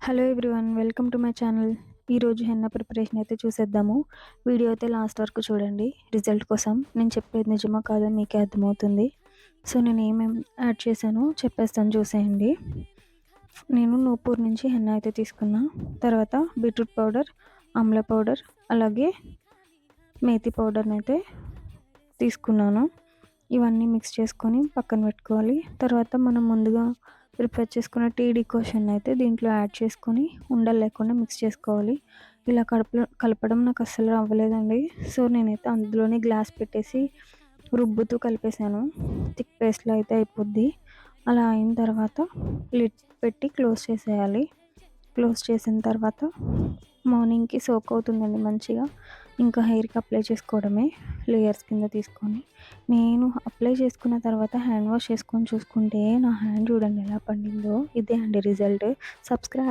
Hello everyone, welcome to my channel. ఈరోజు henna preparation అయితే చూసేద్దాము. వీడియో అయితే లాస్ట్ వరకు చూడండి. రిజల్ట్ కోసం నేను చెప్పేది నిజమా కాదో మీకే అర్థమవుతుంది. సో నేను ఏమేమి యాడ్ చేశానో చెప్పేస్తాను, చూసేయండి. నేను నూపూర్ నుంచి హెన్నా అయితే తీసుకున్నా. తర్వాత బీట్రూట్ పౌడర్, ఆమ్లా పౌడర్, అలాగే మేతి పౌడర్ని అయితే తీసుకున్నాను. ఇవన్నీ మిక్స్ చేసుకొని పక్కన పెట్టుకోవాలి. తర్వాత మనం ముందుగా ప్రిపేర్ చేసుకున్న టీ డికాషన్ అయితే దీంట్లో యాడ్ చేసుకొని ఉండలు లేకుండా మిక్స్ చేసుకోవాలి. ఇలా కలపడం నాకు అస్సలు అవ్వలేదండి. సో నేనైతే అందులోనే గ్లాస్ పెట్టేసి రుబ్బుతూ కలిపేసాను. థిక్ పేస్ట్లో అయితే అయిపోద్ది. అలా అయిన తర్వాత లిడ్ పెట్టి క్లోజ్ చేసేయాలి. క్లోజ్ చేసిన తర్వాత మార్నింగ్కి సోక్ అవుతుందండి మంచిగా. ఇంకా హెయిర్కి అప్లై చేసుకోవడమే లేయర్స్ కింద తీసుకొని. నేను అప్లై చేసుకున్న తర్వాత హ్యాండ్ వాష్ చేసుకొని చూసుకుంటే నా హ్యాండ్ చూడండి ఎలా పండిందో. ఇదే అండి రిజల్ట్. సబ్స్క్రైబ్.